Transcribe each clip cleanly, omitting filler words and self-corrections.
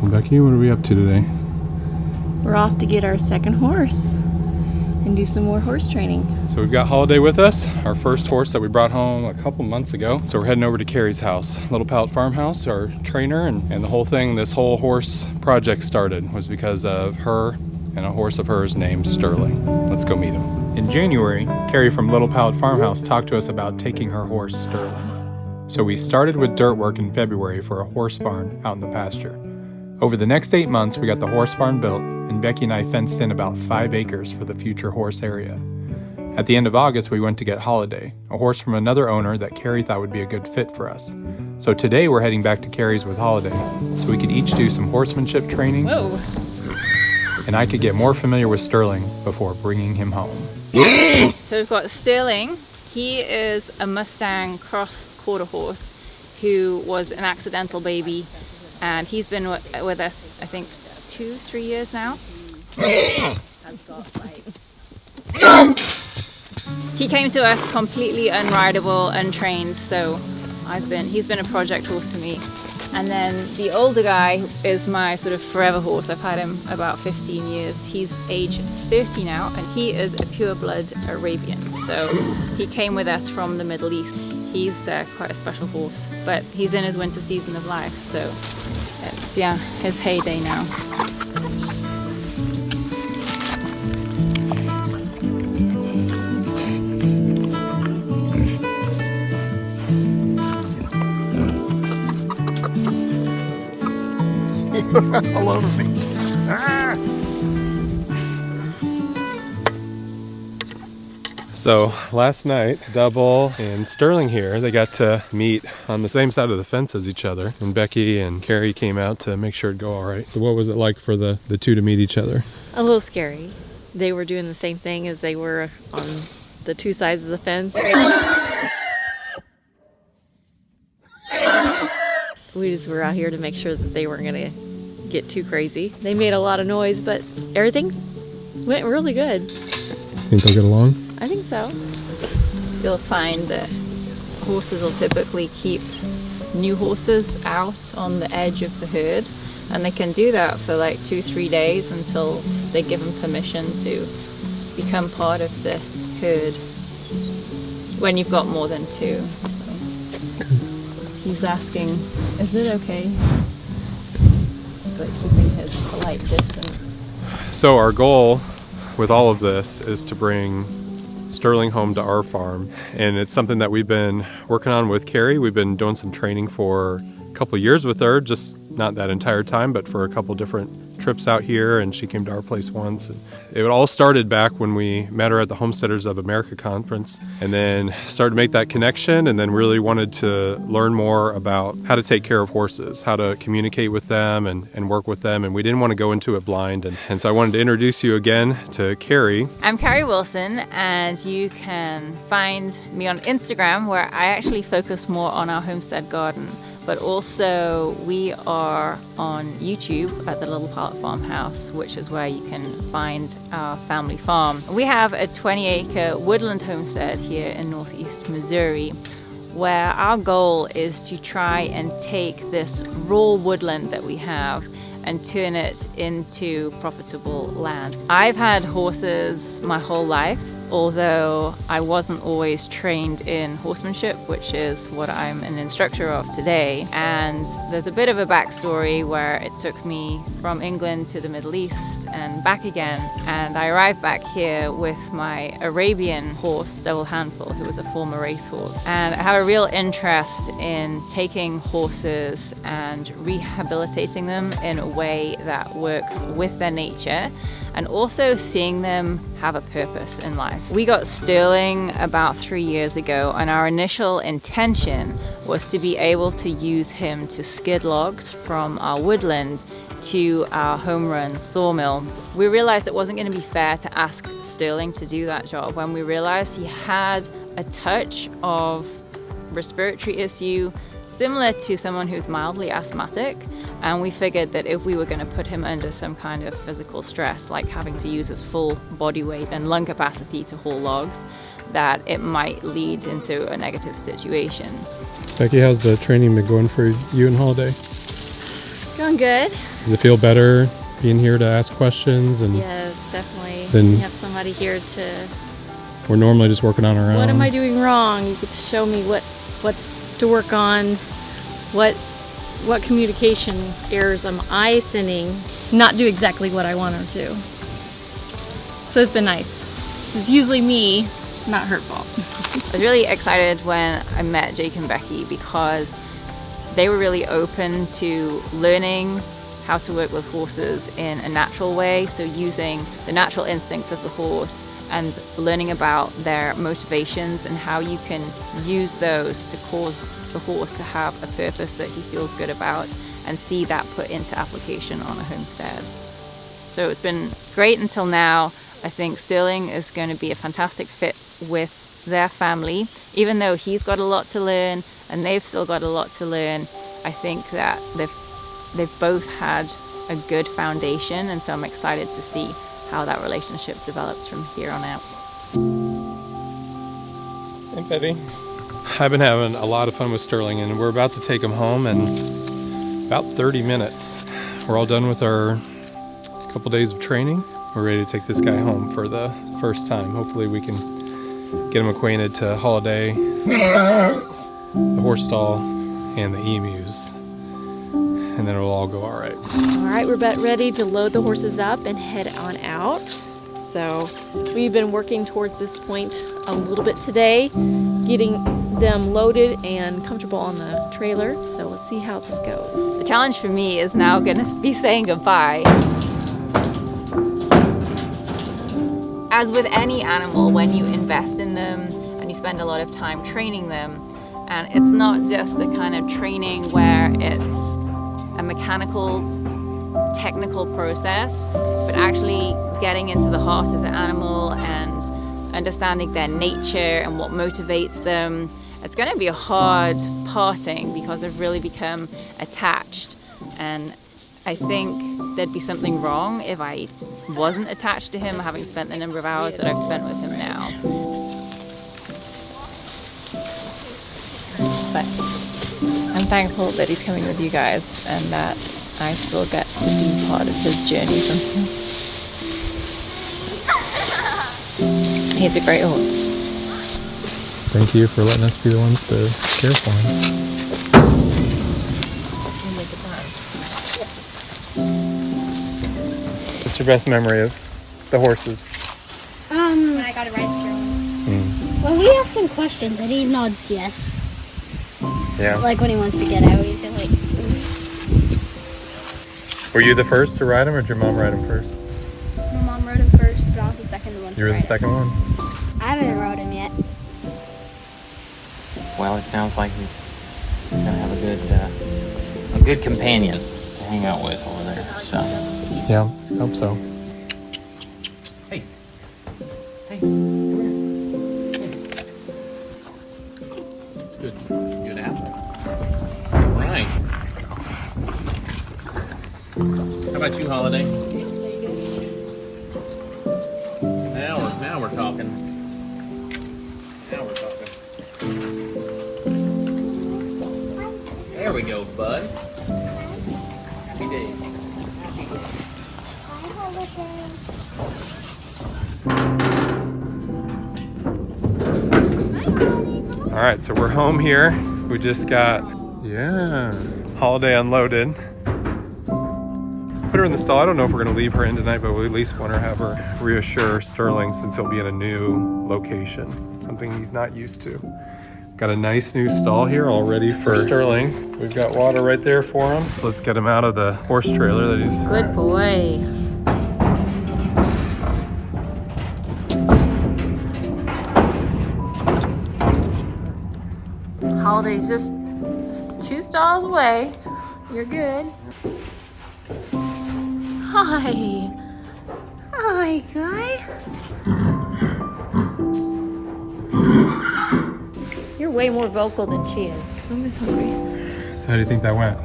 Well, Becky, what are we up to today? We're off to get our second horse and do some more horse training. So we've got Holiday with us, our first horse that we brought home a couple months ago. So we're heading over to Carrie's house, Little Pallet Farmhouse, our trainer, and the whole thing, this whole horse project started was because of her and a horse of hers named Sterling. Let's go meet him. In January, Carrie from Little Pallet Farmhouse talked to us about taking her horse Sterling. So we started with dirt work in February for a horse barn out in the pasture. Over the next 8 months, we got the horse barn built, and Becky and I fenced in about 5 acres for the future horse area. At the end of August, we went to get Holiday, a horse from another owner that Carrie thought would be a good fit for us. So today we're heading back to Carrie's with Holiday, so we could each do some horsemanship training. Whoa. And I could get more familiar with Sterling before bringing him home. So we've got Sterling. He is a Mustang cross quarter horse who was an accidental baby, and he's been with us, I think, 2-3 years now. He came to us completely unrideable, untrained, so he's been a project horse for me. And then the older guy is my sort of forever horse. I've had him about 15 years. He's age 30 now, and he is a pure blood Arabian. So he came with us from the Middle East. He's quite a special horse, but he's in his winter season of life, so it's, his heyday now. All over me. Ah! So last night, Double and Sterling here, they got to meet on the same side of the fence as each other. And Becky and Carrie came out to make sure it'd go all right. So what was it like for the two to meet each other? A little scary. They were doing the same thing as they were on the two sides of the fence. We just were out here to make sure that they weren't gonna get too crazy. They made a lot of noise, but everything went really good. Think they'll get along? I think so. You'll find that horses will typically keep new horses out on the edge of the herd, and they can do that for like 2-3 days until they give them permission to become part of the herd when you've got more than 2. So he's asking, is it okay? But keeping his polite distance. So our goal with all of this is to bring Sterling home to our farm, and it's something that we've been working on with Carrie. We've been doing some training for a couple years with her, just not that entire time, but for a couple different trips out here, and she came to our place once. And it all started back when we met her at the Homesteaders of America conference, and then started to make that connection, and then really wanted to learn more about how to take care of horses, how to communicate with them and work with them, and we didn't want to go into it blind. And so I wanted to introduce you again to Carrie. I'm Carrie Wilson, and you can find me on Instagram, where I actually focus more on our homestead garden. But also we are on YouTube at the Little Pallet Farmhouse, which is where you can find our family farm. We have a 20-acre woodland homestead here in northeast Missouri, where our goal is to try and take this raw woodland that we have and turn it into profitable land. I've had horses my whole life, although I wasn't always trained in horsemanship, which is what I'm an instructor of today. And there's a bit of a backstory where it took me from England to the Middle East and back again. And I arrived back here with my Arabian horse, Double Handful, who was a former racehorse. And I have a real interest in taking horses and rehabilitating them in a way that works with their nature, and also seeing them have a purpose in life. We got Sterling about 3 years ago, and our initial intention was to be able to use him to skid logs from our woodland to our home run sawmill. We realized it wasn't going to be fair to ask Sterling to do that job when we realized he had a touch of respiratory issue similar to someone who's mildly asthmatic, and we figured that if we were going to put him under some kind of physical stress, like having to use his full body weight and lung capacity to haul logs, that it might lead into a negative situation. Becky, how's the training been going for you and Holiday? Going good. Does it feel better being here to ask questions? And Yes, definitely. Then- We have somebody here to, we're normally just working on our own. what am I doing wrong? You get to show me what to work on, what communication errors am I sending, not do exactly what I want her to. So it's been nice. It's usually me, not her fault. I was really excited when I met Jake and Becky because they were really open to learning how to work with horses in a natural way, so using the natural instincts of the horse and learning about their motivations and how you can use those to cause the horse to have a purpose that he feels good about and see that put into application on a homestead. So it's been great until now. I think Sterling is going to be a fantastic fit with their family. Even though he's got a lot to learn and they've still got a lot to learn, I think that they've both had a good foundation, and so I'm excited to see how that relationship develops from here on out. Hey, Betty. I've been having a lot of fun with Sterling, and we're about to take him home in about 30 minutes. We're all done with our couple days of training. We're ready to take this guy home for the first time. Hopefully we can get him acquainted to Holiday, the horse stall, and the emus. And then it'll all go all right. All right, we're about ready to load the horses up and head on out. So we've been working towards this point a little bit today, getting them loaded and comfortable on the trailer. So we'll see how this goes. The challenge for me is now going to be saying goodbye. As with any animal, when you invest in them and you spend a lot of time training them, and it's not just the kind of training where it's a mechanical, technical process, but actually getting into the heart of the animal and understanding their nature and what motivates them. It's going to be a hard parting because I've really become attached, and I think there'd be something wrong if I wasn't attached to him, having spent the number of hours that I've spent with him now. But I'm thankful that he's coming with you guys and that I still get to be part of his journey from him. So, he's a great horse. Thank you for letting us be the ones to care for him. What's your best memory of the horses? When I got to ride Sterling. When we ask him questions and he nods yes. Yeah. Like when he wants to get out, he's like. Were you the first to ride him, or did your mom ride him first? My mom rode him first, but I was the second one. You were the second one? I haven't rode him yet. Well, it sounds like he's gonna have a good companion to hang out with over there. So. Yeah, hope so. Hey, come here. That's good. That's a good apple. All right. How about you, Holiday? Now we're talking. Now we're talking. There we go, bud. Happy days. All right, so we're home here. We just got, Holiday unloaded. Put her in the stall. I don't know if we're gonna leave her in tonight, but we at least want to have her reassure Sterling, since he'll be in a new location, something he's not used to. Got a nice new stall here all ready for Sterling. We've got water right there for him. So let's get him out of the horse trailer that he's... Good boy. Holiday's just 2 stalls away. You're good. Hi. Hi, guy. You're way more vocal than she is. Somebody's hungry. So how do you think that went?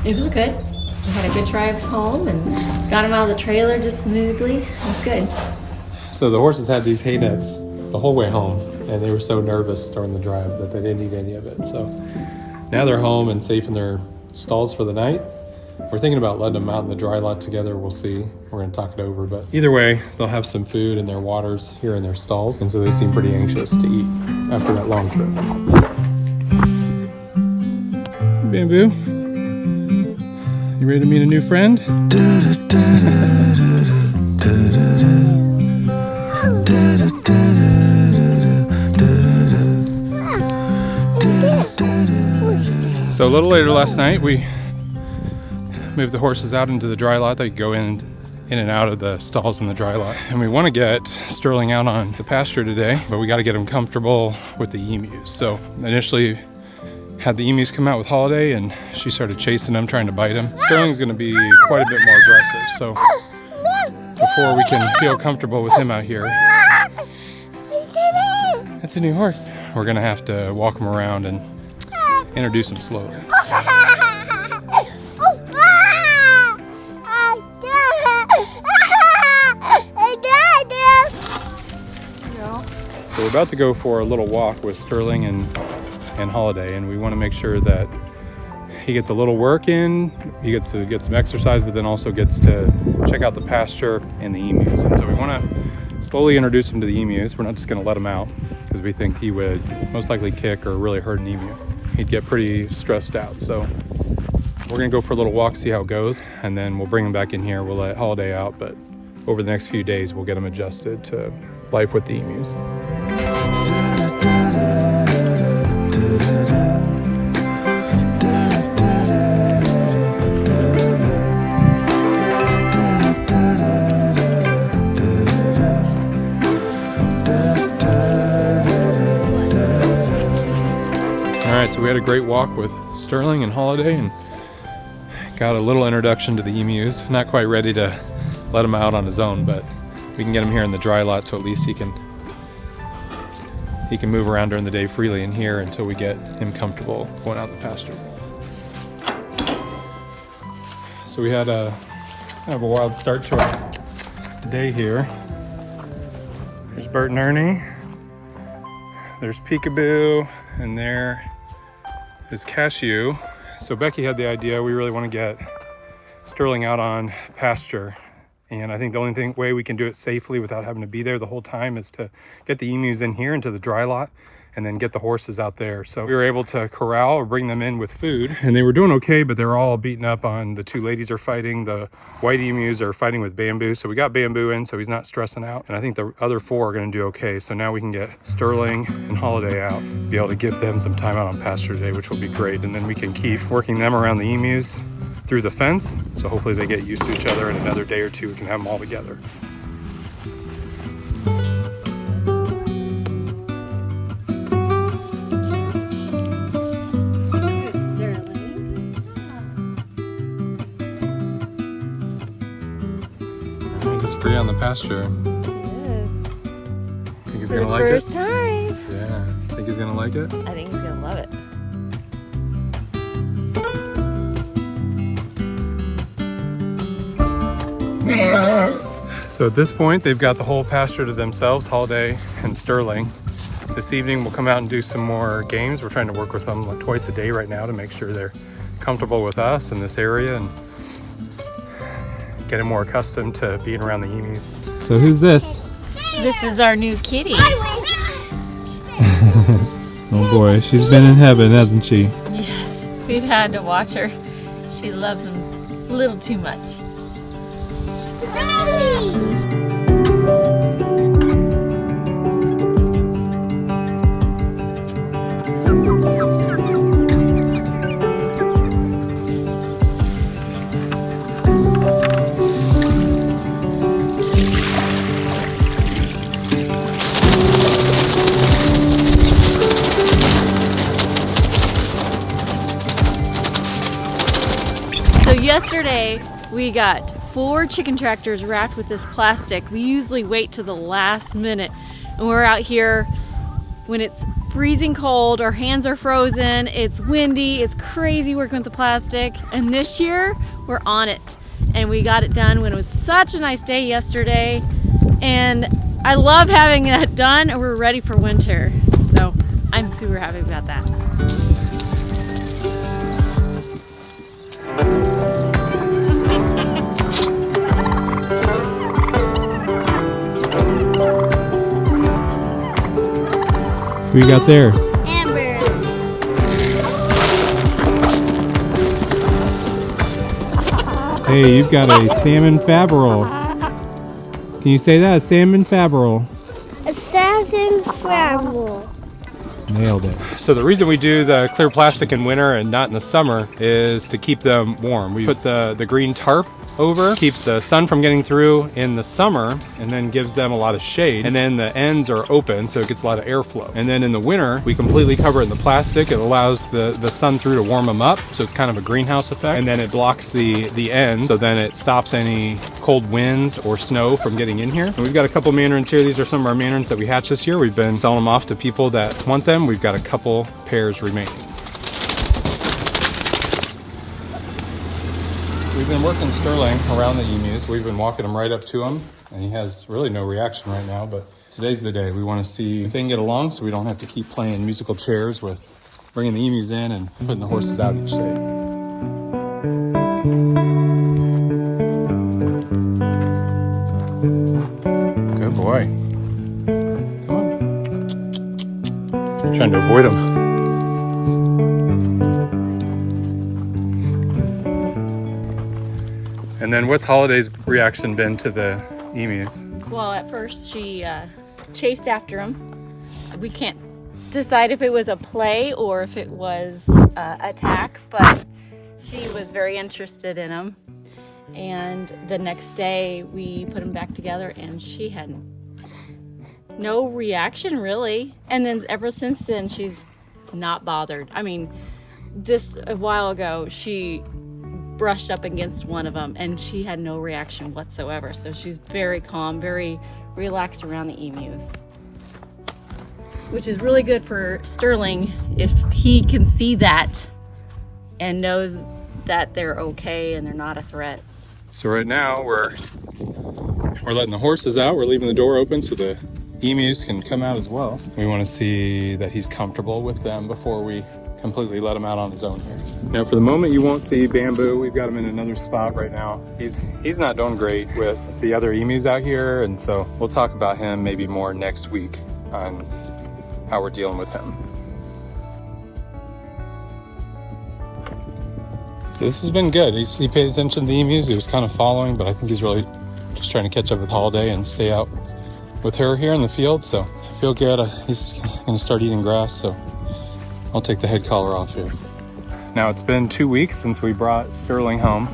It was good. We had a good drive home and got him out of the trailer just smoothly. It was good. So the horses had these hay nets the whole way home, and they were so nervous during the drive that they didn't eat any of it. So now they're home and safe in their stalls for the night. We're thinking about letting them out in the dry lot together. We'll see. We're going to talk it over. But either way, they'll have some food and their waters here in their stalls. And so they seem pretty anxious to eat after that long trip. Bamboo, you ready to meet a new friend? So a little later last night, we moved the horses out into the dry lot. They go in and out of the stalls in the dry lot. And we want to get Sterling out on the pasture today, but we got to get him comfortable with the emus. So initially had the emus come out with Holiday, and she started chasing him, trying to bite him. Sterling's going to be quite a bit more aggressive. So before we can feel comfortable with him out here, that's a new horse. We're going to have to walk him around and introduce him slowly. So we're about to go for a little walk with Sterling and Holiday, and we want to make sure that he gets a little work in, he gets to get some exercise, but then also gets to check out the pasture and the emus. And so we want to slowly introduce him to the emus. We're not just going to let him out because we think he would most likely kick or really hurt an emu. He'd get pretty stressed out. So we're going to go for a little walk, see how it goes, and then we'll bring him back in here. We'll let Holiday out, but over the next few days, we'll get him adjusted to life with the emus. Alright, so we had a great walk with Sterling and Holiday and got a little introduction to the emus. Not quite ready to let him out on his own, but we can get him here in the dry lot so at least he can move around during the day freely in here until we get him comfortable going out the pasture. So we had a kind of a wild start to our day here. There's Bert and Ernie. There's Peekaboo, and there is Cashew. So Becky had the idea, we really want to get Sterling out on pasture. And I think the only way we can do it safely without having to be there the whole time is to get the emus in here into the dry lot and then get the horses out there. So we were able to corral or bring them in with food, and they were doing okay, but they were all beaten up on. The two ladies are fighting, the white emus are fighting with Bamboo. So we got Bamboo in, so he's not stressing out. And I think the other four are gonna do okay. So now we can get Sterling and Holiday out, be able to give them some time out on pasture today, which will be great. And then we can keep working them around the emus through the fence. So hopefully they get used to each other. In another day or two, we can have them all together. He's free on the pasture. Yes. Think he's For gonna the like it? first time. Yeah. Think he's gonna like it? I think he's gonna love it. So at this point, they've got the whole pasture to themselves, Holiday and Sterling. This evening, we'll come out and do some more games. We're trying to work with them like twice a day right now to make sure they're comfortable with us in this area and getting more accustomed to being around the emus. So who's this? This is our new kitty. Oh boy, she's been in heaven, hasn't she? Yes, we've had to watch her. She loves them a little too much. So yesterday we got 4 chicken tractors wrapped with this plastic. We usually wait to the last minute, and we're out here when it's freezing cold, our hands are frozen, it's windy, it's crazy working with the plastic. And this year we're on it, and we got it done when it was such a nice day yesterday, and I love having that done, and we're ready for winter. So I'm super happy about that. Who you got there? Amber. Hey, you've got a salmon faberol. Can you say that? A salmon faberol. A salmon faberol. Nailed it. So the reason we do the clear plastic in winter and not in the summer is to keep them warm. We put the green tarp over, keeps the sun from getting through in the summer, and then gives them a lot of shade. And then the ends are open, so it gets a lot of airflow. And then in the winter, we completely cover it in the plastic. It allows the sun through to warm them up, so it's kind of a greenhouse effect. And then it blocks the ends, so then it stops any cold winds or snow from getting in here. And we've got a couple mandarins here. These are some of our mandarins that we hatched this year. We've been selling them off to people that want them. We've got a couple pairs remaining. We've been working Sterling around the emus. We've been walking him right up to him, and he has really no reaction right now, but today's the day. We want to see if they can get along so we don't have to keep playing musical chairs with bringing the emus in and putting the horses out each day. Good boy. Come on. I'm trying to avoid him. And then what's Holiday's reaction been to the emus? Well, at first she chased after him. We can't decide if it was a play or if it was attack, but she was very interested in him. And the next day we put him back together and she had no reaction really. And then ever since then she's not bothered. I mean, just a while ago she brushed up against one of them and she had no reaction whatsoever. So she's very calm, very relaxed around the emus, which is really good for Sterling if he can see that and knows that they're okay and they're not a threat. So right now we're letting the horses out. We're leaving the door open so the emus can come out as well. We want to see that he's comfortable with them before we completely let him out on his own here. Now for the moment you won't see Bamboo. We've got him in another spot right now. He's not doing great with the other emus out here, and so we'll talk about him maybe more next week on how we're dealing with him. So this has been good. He paid attention to the emus. He was kind of following, but I think he's really just trying to catch up with Holiday and stay out with her here in the field. So I feel good. He's gonna start eating grass, so I'll take the head collar off here. Now it's been 2 weeks since we brought Sterling home.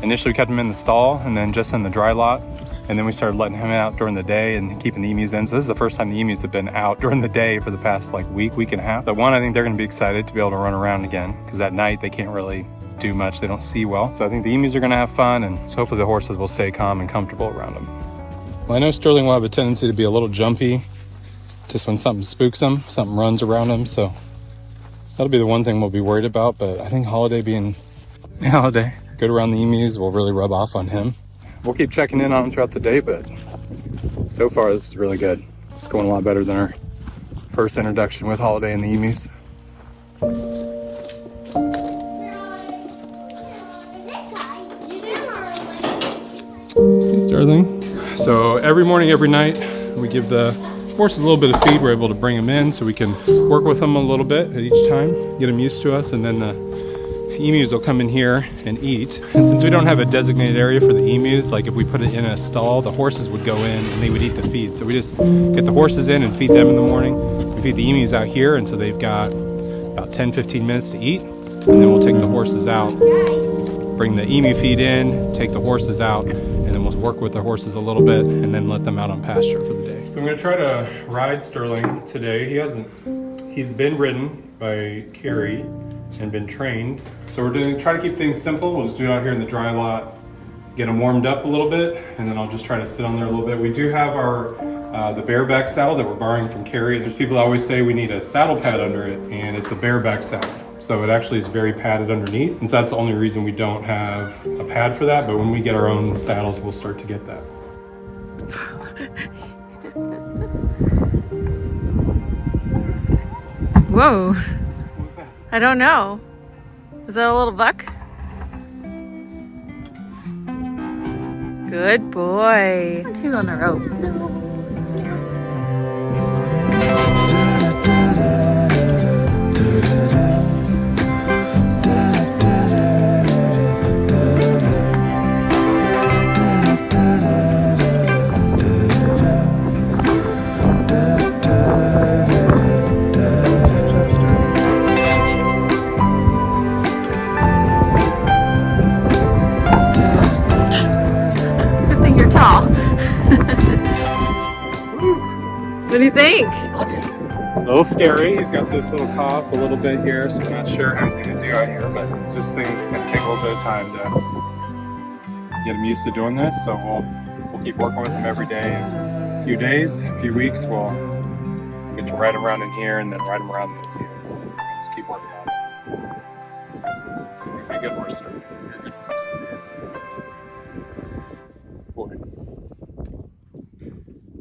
Initially we kept him in the stall and then just in the dry lot. And then we started letting him out during the day and keeping the emus in. So this is the first time the emus have been out during the day for the past like week and a half. But one, I think they're gonna be excited to be able to run around again because at night they can't really do much. They don't see well. So I think the emus are gonna have fun, and so hopefully the horses will stay calm and comfortable around them. Well, I know Sterling will have a tendency to be a little jumpy just when something spooks him, something runs around him. So that'll be the one thing we'll be worried about, but I think Holiday being Holiday good around the emus will really rub off on him. We'll keep checking in on him throughout the day, but so far this is really good. It's going a lot better than our first introduction with Holiday and the emus. Hey, Sterling. So every morning, every night, we give the horses a little bit of feed. We're able to bring them in so we can work with them a little bit at each time, get them used to us, and then the emus will come in here and eat. And since we don't have a designated area for the emus, like if we put it in a stall, the horses would go in and they would eat the feed. So we just get the horses in and feed them in the morning. We feed the emus out here, and so they've got about 10-15 minutes to eat, and then we'll take the horses out, bring the emu feed in, take the horses out, and then we'll work with the horses a little bit and then let them out on pasture for the day. So I'm gonna try to ride Sterling today. He's been ridden by Carrie and been trained. So we're gonna try to keep things simple. We'll just do it out here in the dry lot, get them warmed up a little bit, and then I'll just try to sit on there a little bit. We do have our the bareback saddle that we're borrowing from Carrie. There's people that always say we need a saddle pad under it, and it's a bareback saddle. So it actually is very padded underneath, and so that's the only reason we don't have a pad for that, but when we get our own saddles, we'll start to get that. Whoa. What was that? I don't know. Is that a little buck? Good boy. 2 on the rope. What do you think? A little scary. He's got this little cough a little bit here, so I'm not sure how he's going to do out here, but it's just things going to take a little bit of time to get him used to doing this. So we'll keep working with him every day. In a few days, a few weeks, we'll get to ride him around in here and then ride him around in the field. So we'll just keep working on it. You're a good horse, sir. You're a good horse.